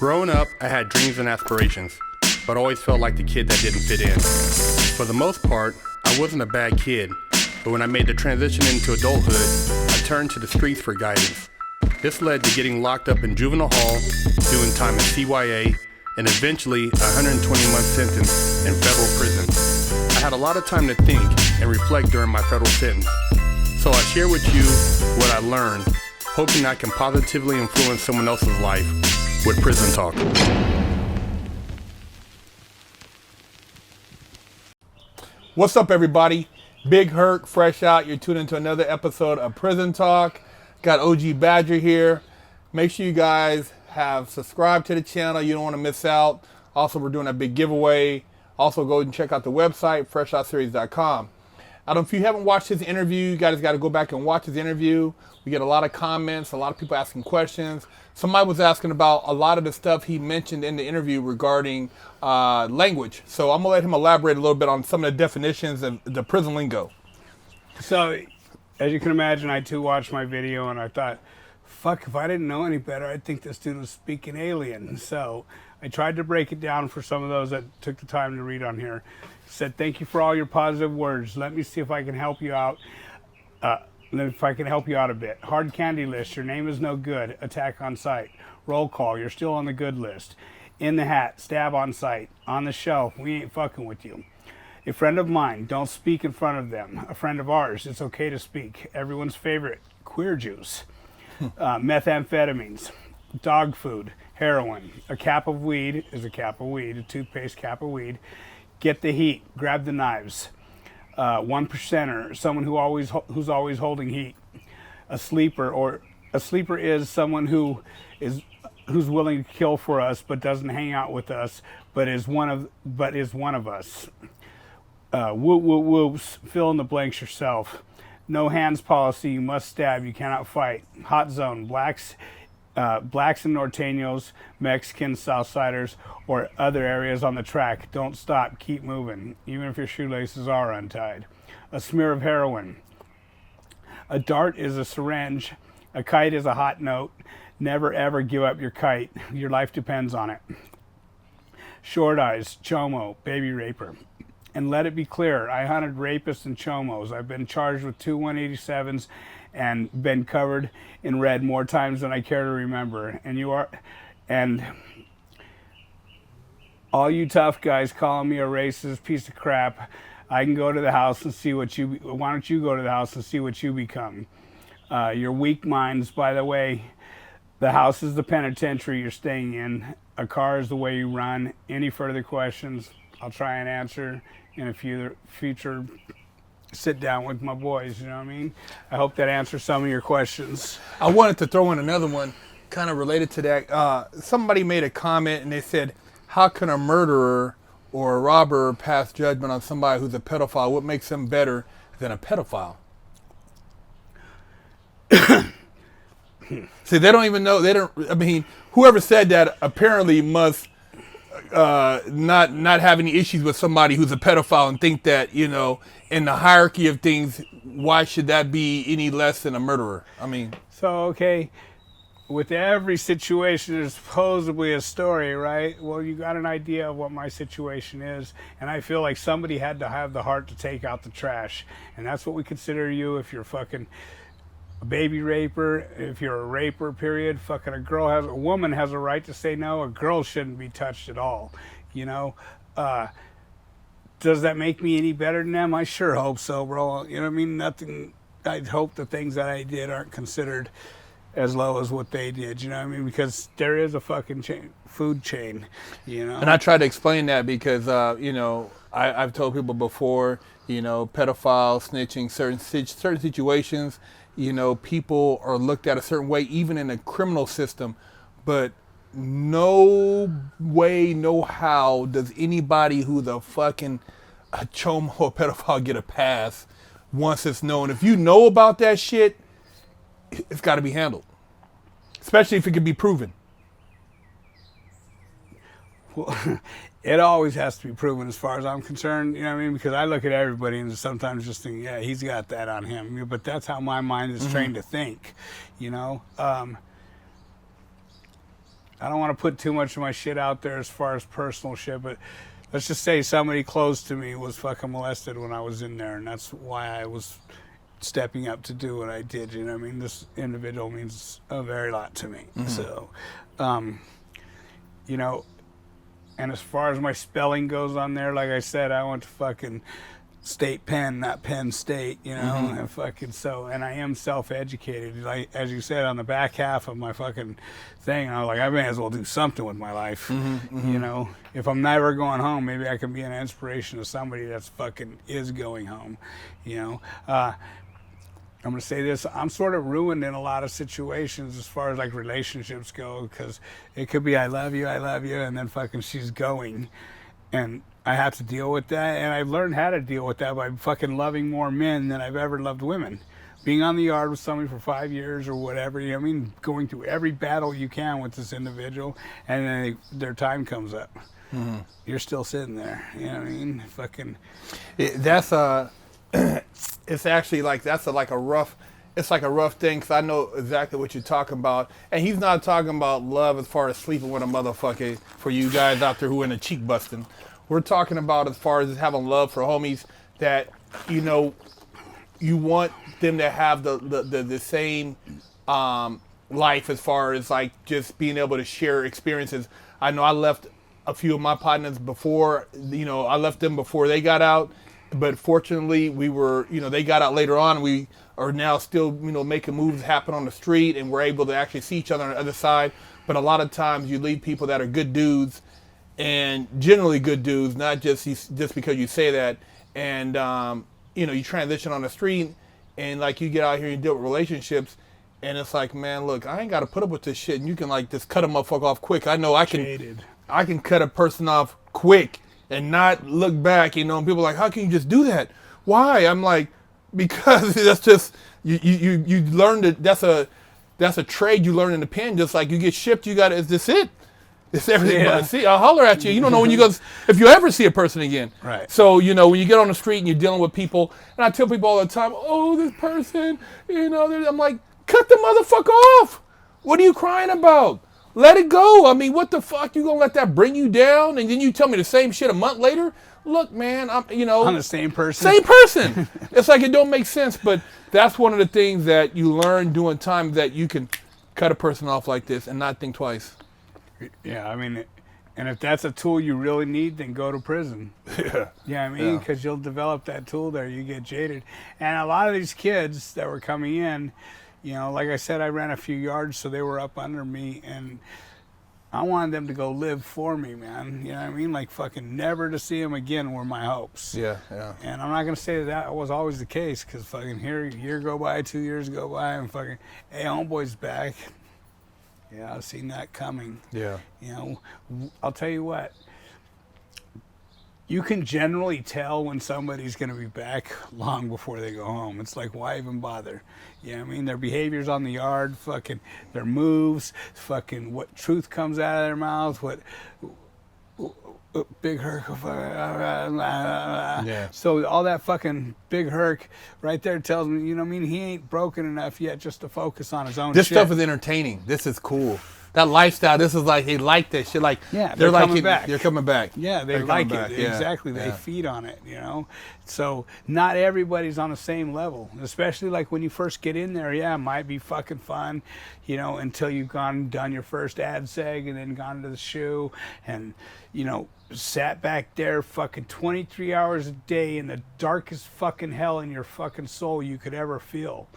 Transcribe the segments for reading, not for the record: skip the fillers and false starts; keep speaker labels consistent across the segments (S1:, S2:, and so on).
S1: Growing up, I had dreams and aspirations, but always felt like the kid that didn't fit in. For the most part, I wasn't a bad kid, but when I made the transition into adulthood, I turned to the streets for guidance. This led to getting locked up in juvenile hall, doing time in CYA, and eventually a 120-month sentence in federal prison. I had a lot of time to think and reflect during my federal sentence, so I share with you what I learned, hoping I can positively influence someone else's life with Prison Talk. What's up, everybody? Big Herc, fresh out. You're tuned into another episode of Prison Talk. Got OG Badger here. Make sure you guys have subscribed to the channel. You don't want to miss out. Also, we're doing a big giveaway. Also, go and check out the website, FreshOutSeries.com. I don't know if you haven't watched his interview, you guys got to go back and watch his interview. We get a lot of comments, a lot of people asking questions. Somebody was asking about a lot of the stuff he mentioned in the interview regarding language. So I'm going to let him elaborate a little bit on some of the definitions of the prison lingo.
S2: So, as you can imagine, I too watched my video and I thought, fuck, if I didn't know any better, I'd think this dude was speaking alien. So I tried to break it down for some of those that took the time to read on here. Said, thank you for all your positive words. Let me see if I can help you out. If I can help you out a bit. Hard candy list, your name is no good. Attack on sight. Roll call, you're still on the good list. In the hat, stab on sight. On the shelf, we ain't fucking with you. A friend of mine, don't speak in front of them. A friend of ours, it's okay to speak. Everyone's favorite, queer juice. Methamphetamines, dog food, heroin. A cap of weed is a cap of weed. A toothpaste cap of weed. Get the heat, grab the knives. 1%er, someone who's always holding heat. A sleeper is someone who's willing to kill for us but doesn't hang out with us but is one of us. Whoops, fill in the blanks yourself. No hands policy, you must stab, you cannot fight. Hot zone, blacks and Norteños, Mexicans, Southsiders, or other areas on the track. Don't stop, keep moving, even if your shoelaces are untied. A smear of heroin. A dart is a syringe. A kite is a hot note. Never ever give up your kite. Your life depends on it. Short eyes, chomo, baby raper. And let it be clear, I hunted rapists and chomos. I've been charged with 2 187s and been covered in red more times than I care to remember. And all you tough guys calling me a racist piece of crap, I can go to the house and see what why don't you go to the house and see what you become? Your weak minds, by the way, the house is the penitentiary you're staying in. A car is the way you run. Any further questions, I'll try and answer in a future sit down with my boys, you know what I mean? I hope that answers some of your questions.
S1: I wanted to throw in another one kind of related to that. Somebody made a comment and they said, how can a murderer or a robber pass judgment on somebody who's a pedophile? What makes them better than a pedophile? See, they don't even know. Whoever said that apparently must not have any issues with somebody who's a pedophile and think that, you know, in the hierarchy of things, why should that be any less than a murderer?
S2: So, okay, with every situation, there's supposedly a story, right? Well, you got an idea of what my situation is, and I feel like somebody had to have the heart to take out the trash, and that's what we consider you if you're fucking a baby raper, if you're a raper, period. Fucking a woman has a right to say no. A girl shouldn't be touched at all, you know? Does that make me any better than them? I sure hope so, bro. You know what I mean? Nothing. I'd hope the things that I did aren't considered as low as what they did, you know what I mean? Because there is a fucking food chain, you know?
S1: And I try to explain that because, you know, I've told people before, you know, pedophiles, snitching, certain situations, you know, people are looked at a certain way, even in the criminal system, but no way, no how does anybody who's a fucking chomo or pedophile get a pass once it's known. If you know about that shit, it's got to be handled, especially if it can be proven.
S2: Well, it always has to be proven as far as I'm concerned, you know what I mean? Because I look at everybody and sometimes just think, yeah, he's got that on him. But that's how my mind is trained to think, you know? I don't want to put too much of my shit out there as far as personal shit, but let's just say somebody close to me was fucking molested when I was in there, and that's why I was stepping up to do what I did. You know what I mean? This individual means a very lot to me. Mm-hmm. So, you know, and as far as my spelling goes on there, like I said, I went to fucking State Penn, not Penn State, you know, mm-hmm. and fucking so, and I am self-educated. Like, as you said, on the back half of my fucking thing, I was like, I may as well do something with my life, mm-hmm, mm-hmm. you know. If I'm never going home, maybe I can be an inspiration to somebody that's fucking is going home, you know. I'm going to say this, I'm sort of ruined in a lot of situations as far as like relationships go, because it could be I love you, and then fucking she's going, and I have to deal with that, and I've learned how to deal with that by fucking loving more men than I've ever loved women. Being on the yard with somebody for 5 years or whatever, you know what I mean? Going through every battle you can with this individual, and then their time comes up. Mm-hmm. You're still sitting there, you know what I mean? Fucking...
S1: It's actually like, it's like a rough thing, because I know exactly what you're talking about. And he's not talking about love as far as sleeping with a motherfucker, for you guys out there who are in the cheek busting. We're talking about as far as having love for homies that, you know, you want them to have the same life as far as like just being able to share experiences. I know I left a few of my partners before, you know, I left them before they got out, but fortunately we were, you know, they got out later on. We are now still, you know, making moves happen on the street, and we're able to actually see each other on the other side. But a lot of times you leave people that are good dudes, and generally good dudes, not just because you say that, and you know, you transition on the street, and like you get out here and you deal with relationships, and it's like, man, look, I ain't got to put up with this shit, and you can like just cut a motherfucker off quick. I know I can cut a person off quick and not look back, you know. And people are like, how can you just do that? Why? I'm like, because that's just you learn that that's a trade you learn in the pen. Just like you get shipped, you got to, is this it? It's everything but see, I'll holler at you. You don't know when you go, if you ever see a person again.
S2: Right.
S1: So, you know, when you get on the street and you're dealing with people, and I tell people all the time, oh, this person, you know, I'm like, cut the motherfucker off. What are you crying about? Let it go. I mean, what the fuck? You gonna let that bring you down? And then you tell me the same shit a month later? Look, man, I'm
S2: the same person.
S1: Same person. It's like it don't make sense, but that's one of the things that you learn doing time, that you can cut a person off like this and not think twice.
S2: Yeah, I mean, and if that's a tool you really need, then go to prison.
S1: Yeah.
S2: Yeah, I mean, because you'll develop that tool there. You get jaded. And a lot of these kids that were coming in, you know, like I said, I ran a few yards, so they were up under me, and I wanted them to go live for me, man. You know what I mean? Like, fucking never to see them again were my hopes.
S1: Yeah, yeah.
S2: And I'm not going to say that was always the case, because fucking here, a year go by, 2 years go by, and fucking, hey, homeboy's back. Yeah, I've seen that coming.
S1: Yeah.
S2: You know, I'll tell you what. You can generally tell when somebody's going to be back long before they go home. It's like, why even bother? You know what I mean? Their behaviors on the yard, fucking their moves, fucking what truth comes out of their mouth, what big herc.
S1: Yeah.
S2: So all that fucking big herc right there tells me, you know what I mean? He ain't broken enough yet just to focus on his own
S1: This
S2: shit.
S1: stuff is entertaining. This is cool. That lifestyle, this is like, they like this shit. Like,
S2: yeah,
S1: they're like
S2: coming back.
S1: They're coming back.
S2: Yeah, they
S1: they're
S2: like it.
S1: back. Yeah.
S2: Exactly. They feed on it, you know. So not everybody's on the same level, especially like when you first get in there. Yeah, it might be fucking fun, you know, until you've done your first ad seg, and then gone to the shoe, and, you know, sat back there fucking 23 hours a day in the darkest fucking hell in your fucking soul you could ever feel.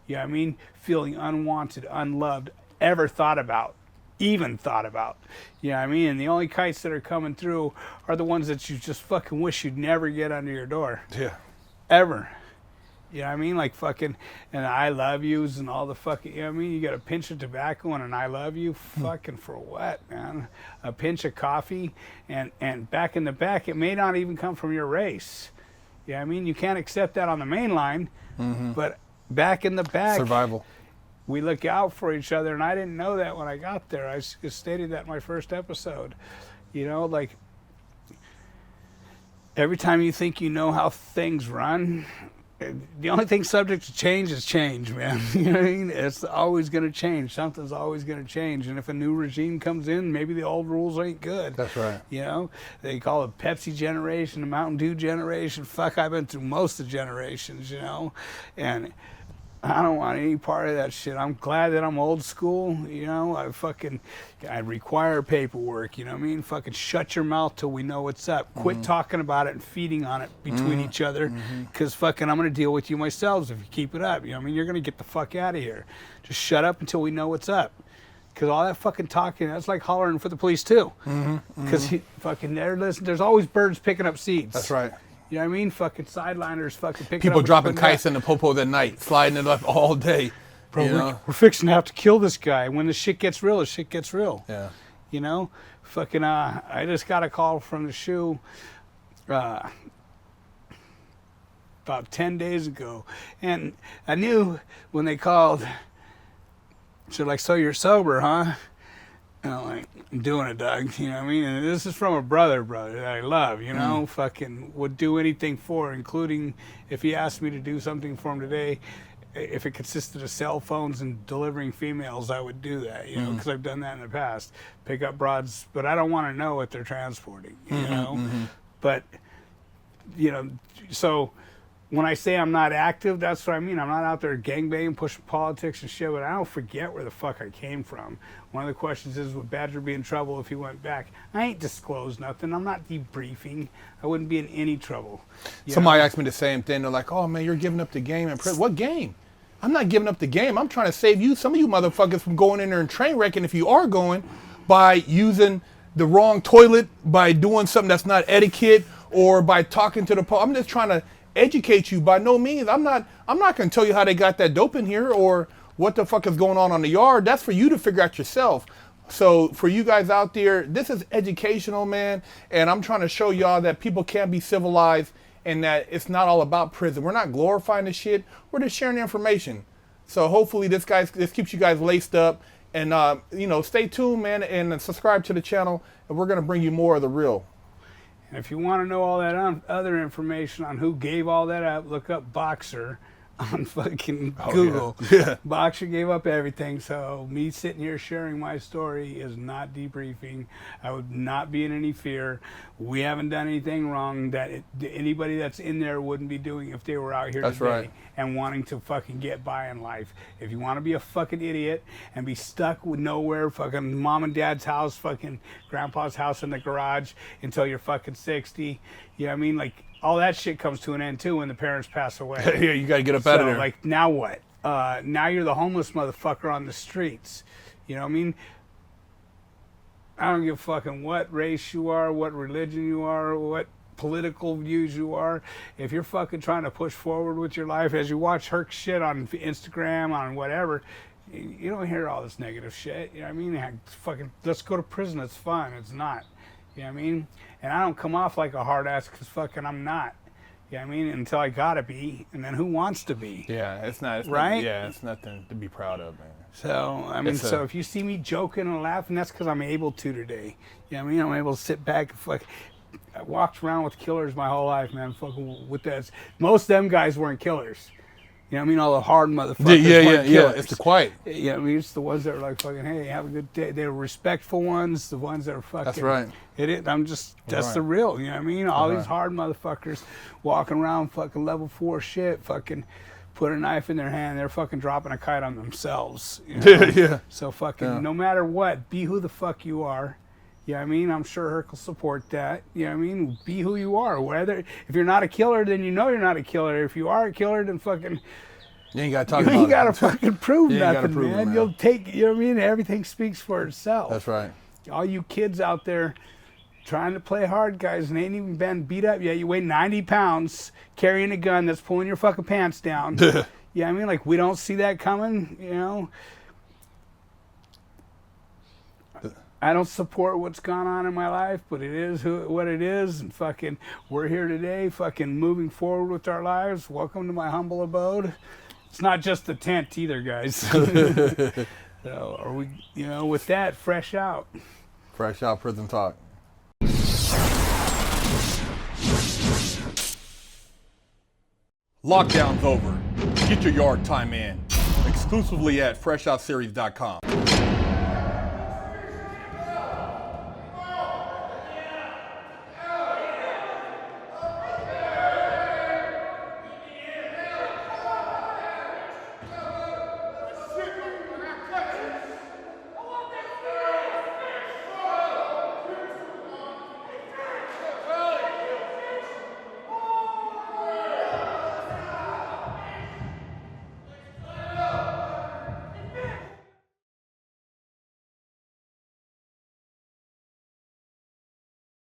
S2: You know what I mean? Feeling unwanted, unloved, even thought about. You know what I mean? And the only kites that are coming through are the ones that you just fucking wish you'd never get under your door.
S1: Yeah.
S2: Ever. You know what I mean? Like fucking, and I love yous and all the fucking, you know what I mean? You got a pinch of tobacco and an I love you. Fucking for what, man? A pinch of coffee, and back in the back, it may not even come from your race. You know what I mean? You can't accept that on the main line, but back in the back.
S1: Survival.
S2: We look out for each other, and I didn't know that when I got there. I just stated that in my first episode. You know, like, every time you think you know how things run, the only thing subject to change is change, man. You know what I mean? It's always going to change. Something's always going to change. And if a new regime comes in, maybe the old rules ain't good.
S1: That's right.
S2: You know, they call it Pepsi generation, the Mountain Dew generation. Fuck, I've been through most of the generations, you know, and I don't want any part of that shit. I'm glad that I'm old school, you know. I require paperwork, you know what I mean? Fucking shut your mouth till we know what's up. Quit talking about it and feeding on it between each other, because fucking I'm going to deal with you myself if you keep it up. You know what I mean? You're going to get the fuck out of here. Just shut up until we know what's up. Because all that fucking talking, that's like hollering for the police too. Because there's always birds picking up seeds.
S1: That's right.
S2: You know what I mean? Fucking sideliners fucking picking
S1: People
S2: up.
S1: dropping kites in the popo at night, sliding it up all day.
S2: Bro,
S1: you know?
S2: we're fixing to have to kill this guy. When the shit gets real, the shit gets real.
S1: Yeah.
S2: You know? Fucking, I just got a call from the shoe about 10 days ago. And I knew when they called, they're like, so you're sober, huh? And I'm like, I'm doing it, Doug. You know what I mean? And this is from a brother that I love, you know? Fucking would do anything for, including if he asked me to do something for him today, if it consisted of cell phones and delivering females, I would do that, you know, because I've done that in the past. Pick up broads, but I don't want to know what they're transporting, you know? But, you know, so when I say I'm not active, that's what I mean. I'm not out there gangbanging, pushing politics and shit, but I don't forget where the fuck I came from. One of the questions is, would Badger be in trouble if he went back? I ain't disclosed nothing. I'm not debriefing. I wouldn't be in any trouble.
S1: Somebody asked me the same thing. They're like, oh, man, you're giving up the game in prison. What game? I'm not giving up the game. I'm trying to save you, some of you motherfuckers, from going in there and train wrecking if you are going, by using the wrong toilet, by doing something that's not etiquette, or by talking to the police. I'm just trying to educate you. By no means. I'm not going to tell you how they got that dope in here or what the fuck is going on the yard. That's for you to figure out yourself. So for you guys out there, this is educational, man. And I'm trying to show y'all that people can be civilized and that it's not all about prison. We're not glorifying this shit. We're just sharing the information. So hopefully this keeps you guys laced up. And, you know, stay tuned, man, and subscribe to the channel. And we're going to bring you more of the real.
S2: And if you want to know all that other information on who gave all that up, look up Boxer on fucking Google.
S1: Yeah.
S2: Boxer gave up everything, so me sitting here sharing my story is not debriefing. I would not be in any fear. We haven't done anything wrong that anybody that's in there wouldn't be doing if they were out here
S1: That's
S2: today
S1: right.
S2: and wanting to fucking get by in life. If you want to be a fucking idiot and be stuck with nowhere, fucking mom and dad's house, fucking grandpa's house in the garage until you're fucking 60, you know what I mean? Like, all that shit comes to an end too when the parents pass away.
S1: Yeah, you got to get up out of there.
S2: Like, now what? Now you're the homeless motherfucker on the streets. You know what I mean? I don't give a fucking what race you are, what religion you are, what political views you are. If you're fucking trying to push forward with your life, as you watch Herc shit on Instagram, on whatever, you don't hear all this negative shit. You know what I mean? Fucking, let's go to prison. It's fun. It's not. You know what I mean? And I don't come off like a hard ass because fucking I'm not. You know what I mean? Until I gotta be. And then who wants to be?
S1: Yeah, it's not.
S2: Right?
S1: It's nothing to be proud of, man.
S2: So, I mean, so if you see me joking and laughing, that's because I'm able to today. You know what I mean? I'm able to sit back and fuck. I walked around with killers my whole life, man. Fucking with that. Most of them guys weren't killers. You know what I mean? All the hard motherfuckers.
S1: Yeah. It's the quiet.
S2: Yeah, I mean, it's the ones that are like fucking, hey, have a good day. They were respectful ones. The ones that are fucking.
S1: That's right.
S2: That's the real. You know what I mean? All these hard motherfuckers walking around fucking level 4 shit, fucking put a knife in their hand. They're fucking dropping a kite on themselves. You know?
S1: Yeah.
S2: So fucking, no matter what, be who the fuck you are. You know what I mean? I'm sure Herc will support that. You know what I mean? Be who you are. Whether if you're not a killer, then you know you're not a killer. If you are a killer, then fucking
S1: you ain't got to talk about it.
S2: You ain't got to fucking prove nothing,
S1: prove
S2: man.
S1: it, man.
S2: You'll take, you know what I mean? Everything speaks for itself.
S1: That's right.
S2: All you kids out there trying to play hard, guys, and ain't even been beat up yet. You weigh 90 pounds carrying a gun that's pulling your fucking pants down. Yeah, you know what I mean? Like, we don't see that coming, you know? I don't support what's gone on in my life, but it is what it is, and fucking we're here today, fucking moving forward with our lives. Welcome to my humble abode. It's not just the tent either, guys. So are we, you know, with that, fresh out.
S1: Fresh out prison talk. Lockdown's over. Get your yard time in. Exclusively at FreshOutSeries.com.